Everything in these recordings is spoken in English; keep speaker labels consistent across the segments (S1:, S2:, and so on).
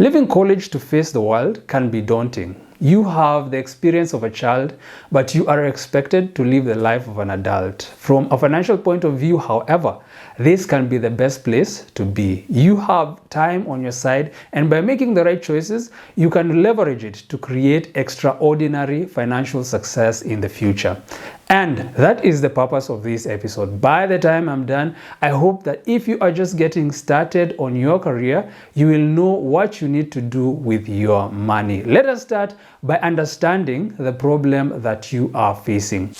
S1: Leaving college to face the world can be daunting. You have the experience of a child, but you are expected to live the life of an adult. From a financial point of view, however, this can be the best place to be. You have time on your side, and by making the right choices, you can leverage it to create extraordinary financial success in the future. And that is the purpose of this episode. By the time I'm done, I hope that if you are just getting started on your career, you will know what you need to do with your money. Let us start by understanding the problem that you are facing.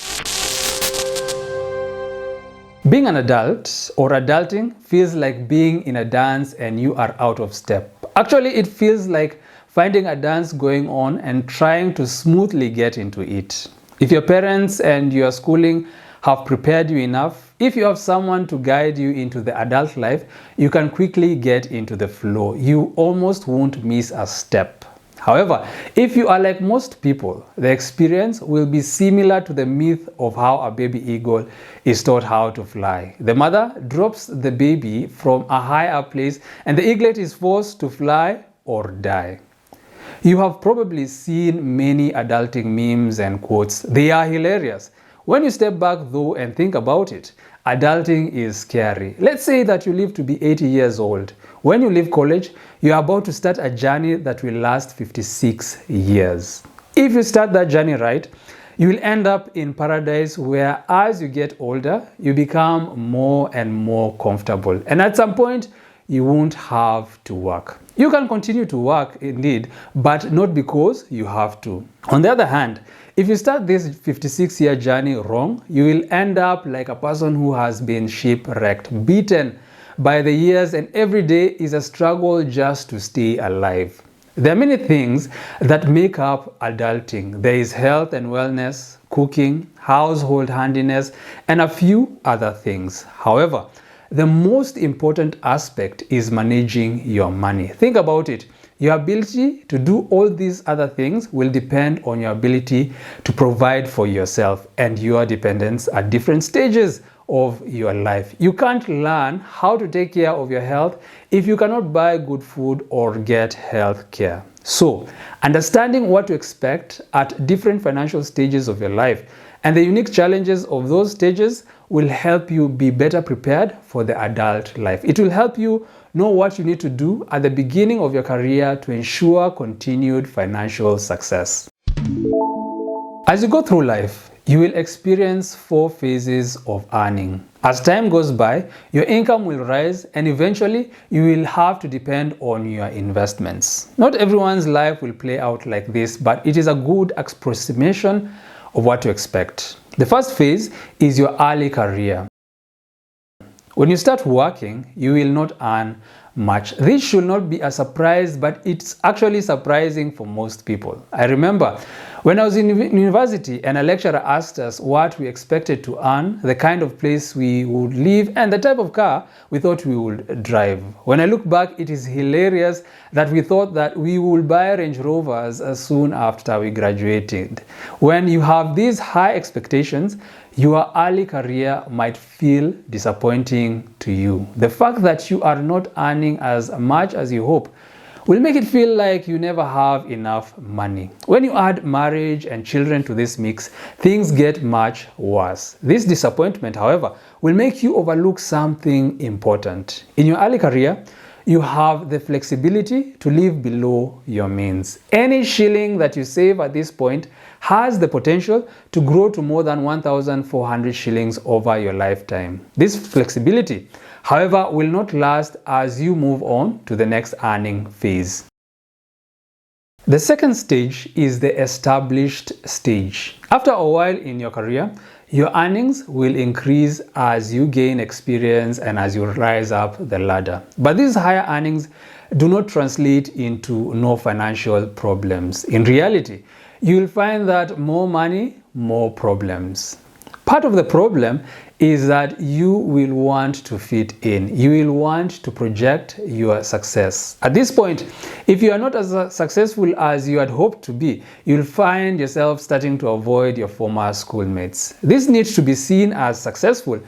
S1: Being an adult or adulting feels like being in a dance and you are out of step. Actually, it feels like finding a dance going on and trying to smoothly get into it. If your parents and your schooling have prepared you enough, if you have someone to guide you into the adult life, you can quickly get into the flow. You almost won't miss a step. However, if you are like most people, the experience will be similar to the myth of how a baby eagle is taught how to fly. The mother drops the baby from a higher place and the eaglet is forced to fly or die. You have probably seen many adulting memes and quotes. They are hilarious. When you step back though and think about it, adulting is scary. Let's say that you live to be 80 years old. When you leave college, you are about to start a journey that will last 56 years. If you start that journey right, you will end up in paradise where as you get older, you become more and more comfortable. And at some point, you won't have to work. You can continue to work indeed, but not because you have to. On the other hand, if you start this 56-year journey wrong, you will end up like a person who has been shipwrecked, beaten by the years, and every day is a struggle just to stay alive. There are many things that make up adulting. There is health and wellness, cooking, household handiness, and a few other things. However, the most important aspect is managing your money. Think about it. Your ability to do all these other things will depend on your ability to provide for yourself and your dependents at different stages of your life. You can't learn how to take care of your health if you cannot buy good food or get health care. So, understanding what to expect at different financial stages of your life and the unique challenges of those stages will help you be better prepared for the adult life. It will help you know what you need to do at the beginning of your career to ensure continued financial success. As you go through life, you will experience 4 phases of earning. As time goes by, your income will rise and eventually you will have to depend on your investments. Not everyone's life will play out like this, but it is a good approximation of what to expect. The first phase is your early career. When you start working, you will not earn much. This should not be a surprise, but it's actually surprising for most people. I remember when I was in university and a lecturer asked us what we expected to earn, the kind of place we would live, and the type of car we thought we would drive. When I look back, it is hilarious that we thought that we would buy Range Rovers as soon after we graduated. When you have these high expectations, your early career might feel disappointing to you. The fact that you are not earning as much as you hope will make it feel like you never have enough money. When you add marriage and children to this mix, things get much worse. This disappointment, however, will make you overlook something important. In your early career, you have the flexibility to live below your means. Any shilling that you save at this point has the potential to grow to more than 1,400 shillings over your lifetime. This flexibility, however, will not last as you move on to the next earning phase. The second stage is the established stage. After a while in your career, your earnings will increase as you gain experience and as you rise up the ladder. But these higher earnings do not translate into no financial problems. In reality, you will find that more money, more problems. Part of the problem is that you will want to fit in. You will want to project your success. At this point, if you are not as successful as you had hoped to be, you'll find yourself starting to avoid your former schoolmates. This needs to be seen as successful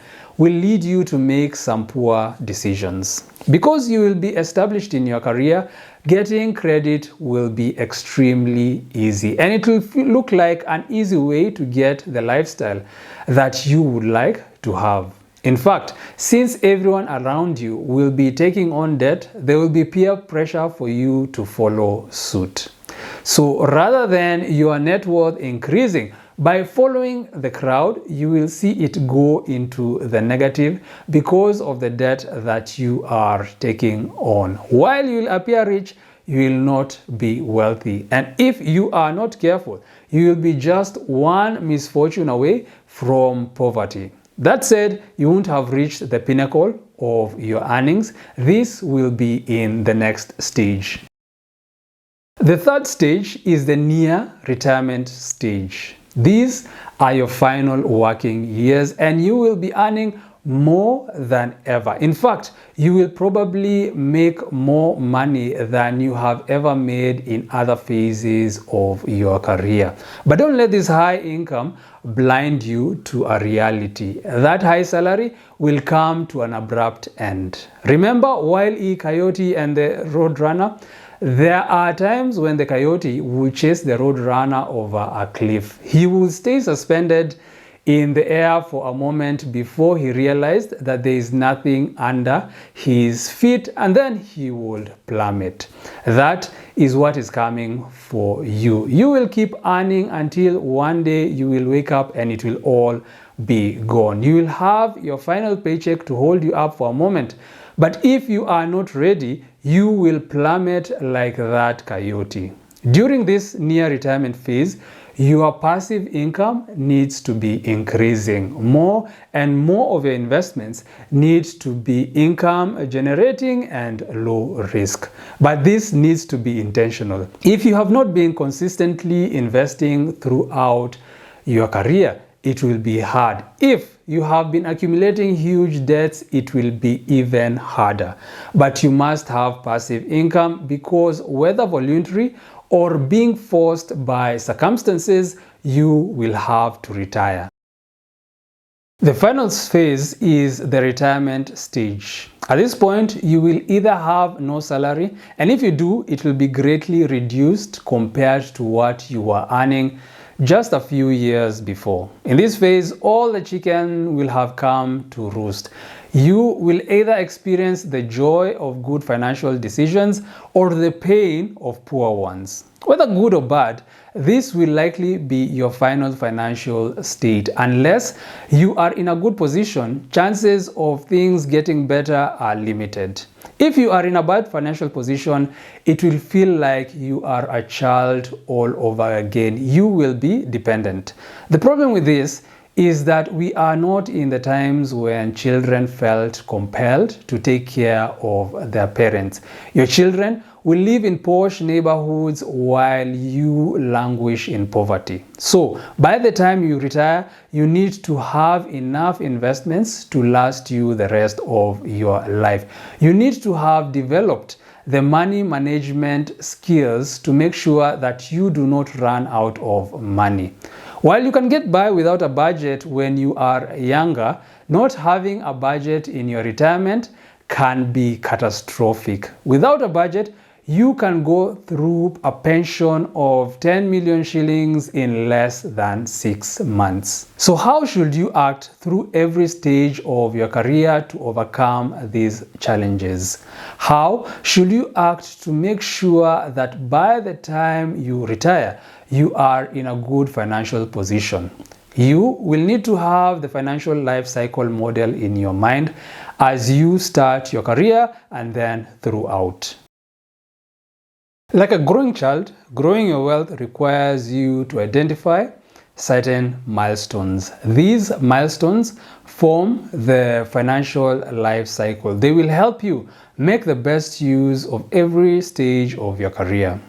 S1: will lead you to make some poor decisions. Because you will be established in your career, getting credit will be extremely easy, and it will look like an easy way to get the lifestyle that you would like to have. In fact, since everyone around you will be taking on debt, there will be peer pressure for you to follow suit. So rather than your net worth increasing, by following the crowd, you will see it go into the negative because of the debt that you are taking on. While you will appear rich, you will not be wealthy. And if you are not careful, you will be just one misfortune away from poverty. That said, you won't have reached the pinnacle of your earnings. This will be in the next stage. The third stage is the near retirement stage. These are your final working years, and you will be earning more than ever. In fact, you will probably make more money than you have ever made in other phases of your career. But don't let this high income blind you to a reality. That high salary will come to an abrupt end. Remember Wile E. Coyote and the Roadrunner? There are times when the coyote will chase the roadrunner over a cliff. He will stay suspended in the air for a moment before he realized that there is nothing under his feet, and then he would plummet. That is what is coming for you. You will keep earning until one day you will wake up and it will all be gone. You will have your final paycheck to hold you up for a moment. But if you are not ready, you will plummet like that coyote. During this near retirement phase, your passive income needs to be increasing. More and more of your investments need to be income generating and low risk. But this needs to be intentional. If you have not been consistently investing throughout your career, it will be hard. If you have been accumulating huge debts, it will be even harder. But you must have passive income because whether voluntary or being forced by circumstances, you will have to retire. The final phase is the retirement stage. At this point, you will either have no salary, and if you do, it will be greatly reduced compared to what you were earning just a few years before. In this phase, all the chicken will have come to roost. You will either experience the joy of good financial decisions or the pain of poor ones. Whether good or bad, this will likely be your final financial state. Unless you are in a good position, chances of things getting better are limited. If you are in a bad financial position, it will feel like you are a child all over again. You will be dependent. The problem with this is that we are not in the times when children felt compelled to take care of their parents. Your children will live in posh neighborhoods while you languish in poverty. So, by the time you retire, you need to have enough investments to last you the rest of your life. You need to have developed the money management skills to make sure that you do not run out of money. While you can get by without a budget when you are younger, not having a budget in your retirement can be catastrophic. Without a budget, you can go through a pension of 10 million shillings in less than 6 months. So how should you act through every stage of your career to overcome these challenges? How should you act to make sure that by the time you retire, you are in a good financial position? You will need to have the financial life cycle model in your mind as you start your career and then throughout. Like a growing child, growing your wealth requires you to identify certain milestones. These milestones form the financial life cycle. They will help you make the best use of every stage of your career.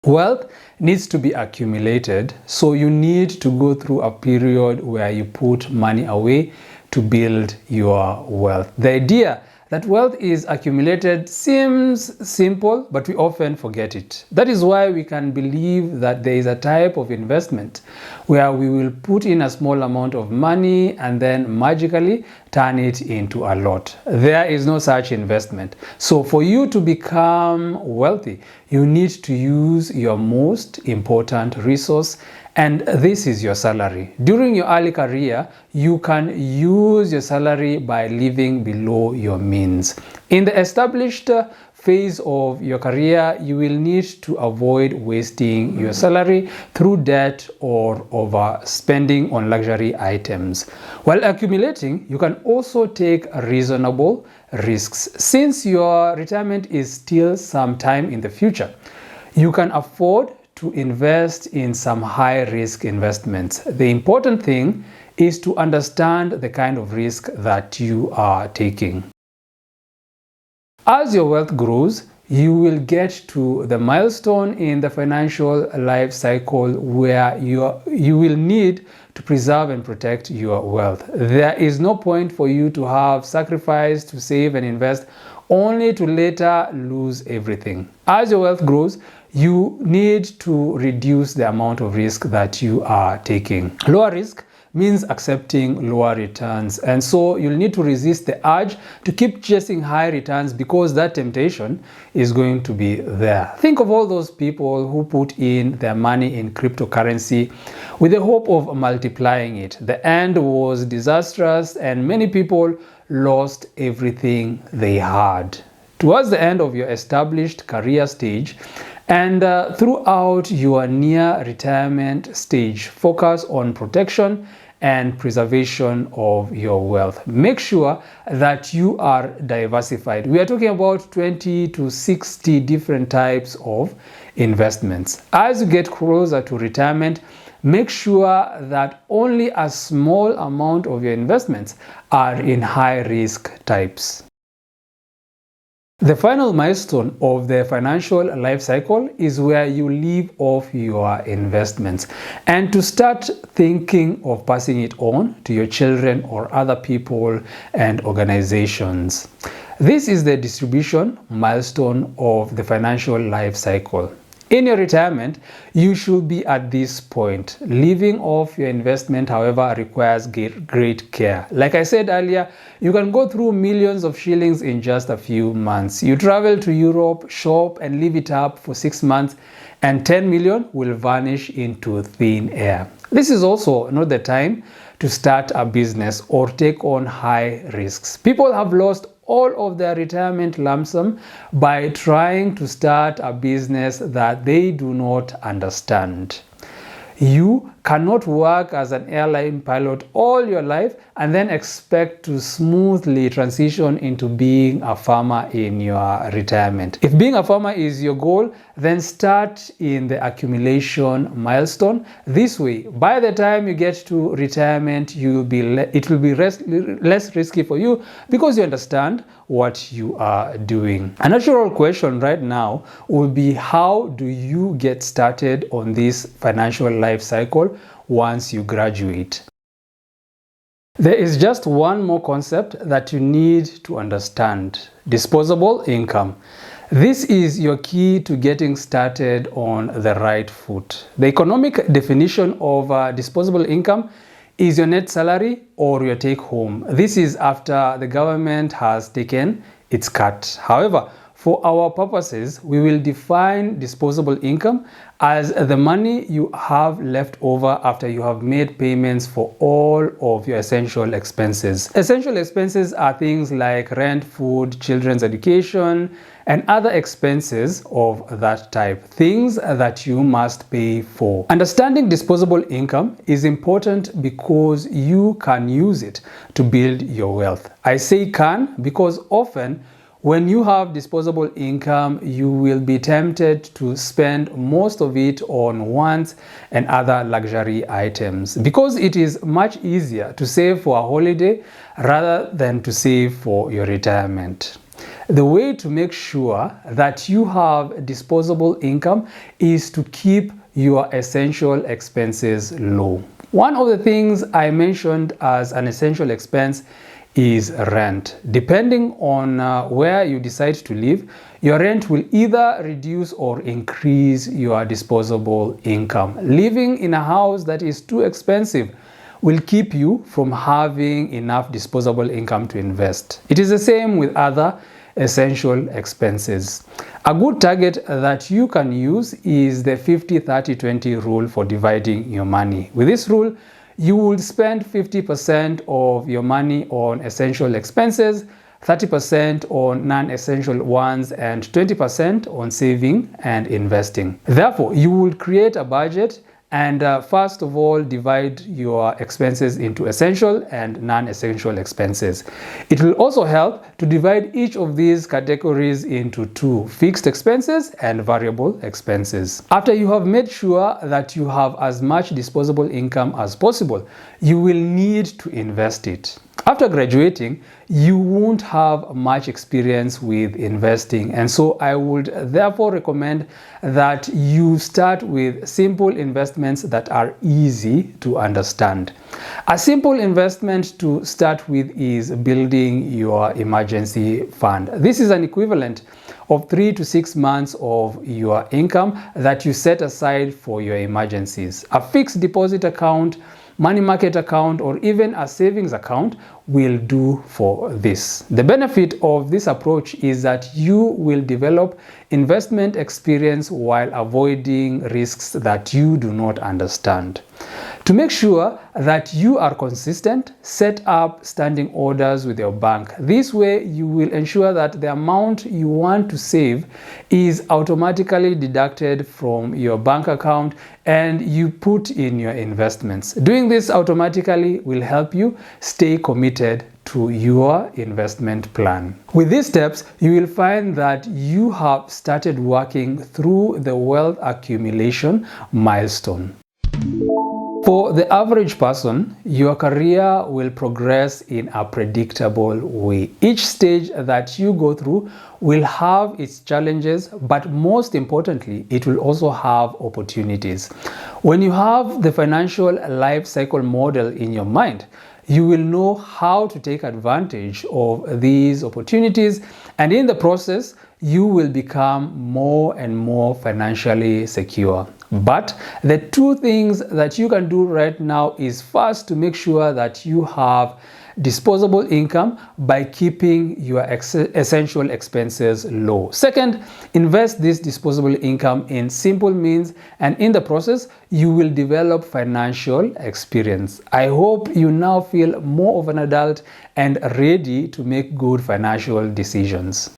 S1: Wealth needs to be accumulated, so you need to go through a period where you put money away to build your wealth. The idea that wealth is accumulated seems simple, but we often forget it. That is why we can believe that there is a type of investment where we will put in a small amount of money and then magically turn it into a lot. There is no such investment. So for you to become wealthy, you need to use your most important resource, and this is your salary. During your early career, you can use your salary by living below your means. In the established phase of your career, you will need to avoid wasting your salary through debt or overspending on luxury items. While accumulating, you can also take reasonable risks. Since your retirement is still some time in the future, you can afford to invest in some high-risk investments. The important thing is to understand the kind of risk that you are taking. As your wealth grows, you will get to the milestone in the financial life cycle where you will need to preserve and protect your wealth. There is no point for you to have sacrificed to save and invest only to later lose everything. As your wealth grows, you need to reduce the amount of risk that you are taking. Lower risk means accepting lower returns, and so you'll need to resist the urge to keep chasing high returns because that temptation is going to be there. Think of all those people who put in their money in cryptocurrency with the hope of multiplying it. The end was disastrous and many people lost everything they had. Towards the end of your established career stage and throughout your near retirement stage, focus on protection and preservation of your wealth. Make sure that you are diversified. We are talking about 20 to 60 different types of investments. As you get closer to retirement, make sure that only a small amount of your investments are in high risk types. The final milestone of the financial life cycle is where you live off your investments and to start thinking of passing it on to your children or other people and organizations. This is the distribution milestone of the financial life cycle. In your retirement, you should be at this point. Living off your investment, however, requires great care. Like I said earlier, you can go through millions of shillings in just a few months. You travel to Europe, shop and live it up for 6 months, and 10 million will vanish into thin air. This is also not the time to start a business or take on high risks. People have lost all of their retirement lump sum by trying to start a business that they do not understand. You cannot work as an airline pilot all your life and then expect to smoothly transition into being a farmer in your retirement. If being a farmer is your goal, then start in the accumulation milestone. This way, by the time you get to retirement, it will be less risky for you because you understand what you are doing. A natural question right now will be, how do you get started on this financial life cycle once you graduate? There is just one more concept that you need to understand: disposable income. This is your key to getting started on the right foot. The economic definition of disposable income is your net salary or your take home. This is after the government has taken its cut. However, for our purposes, we will define disposable income as the money you have left over after you have made payments for all of your essential expenses. Essential expenses are things like rent, food, children's education, and other expenses of that type, things that you must pay for. Understanding disposable income is important because you can use it to build your wealth. I say can because often when you have disposable income, you will be tempted to spend most of it on wants and other luxury items because it is much easier to save for a holiday rather than to save for your retirement. The way to make sure that you have disposable income is to keep your essential expenses low. One of the things I mentioned as an essential expense is rent. Depending on where you decide to live, your rent will either reduce or increase your disposable income. Living in a house that is too expensive will keep you from having enough disposable income to invest. It is the same with other essential expenses. A good target that you can use is the 50-30-20 rule for dividing your money. With this rule, you will spend 50% of your money on essential expenses, 30% on non-essential ones, and 20% on saving and investing. Therefore, you will create a budget and first of all, divide your expenses into essential and non-essential expenses. It will also help to divide each of these categories into two: fixed expenses and variable expenses. After you have made sure that you have as much disposable income as possible, you will need to invest it. After graduating, you won't have much experience with investing, and so I would therefore recommend that you start with simple investments that are easy to understand. A simple investment to start with is building your emergency fund. This is an equivalent of 3 to 6 months of your income that you set aside for your emergencies. A fixed deposit account, money market account, or even a savings account will do for this. The benefit of this approach is that you will develop investment experience while avoiding risks that you do not understand. To make sure that you are consistent, set up standing orders with your bank. This way, you will ensure that the amount you want to save is automatically deducted from your bank account and you put in your investments. Doing this automatically will help you stay committed to your investment plan. With these steps, you will find that you have started working through the wealth accumulation milestone. For the average person, your career will progress in a predictable way. Each stage that you go through will have its challenges, but most importantly, it will also have opportunities. When you have the financial life cycle model in your mind, you will know how to take advantage of these opportunities, and in the process, you will become more and more financially secure. But the two things that you can do right now is first to make sure that you have disposable income by keeping your essential expenses low. Second, invest this disposable income in simple means, and in the process, you will develop financial experience. I hope you now feel more of an adult and ready to make good financial decisions.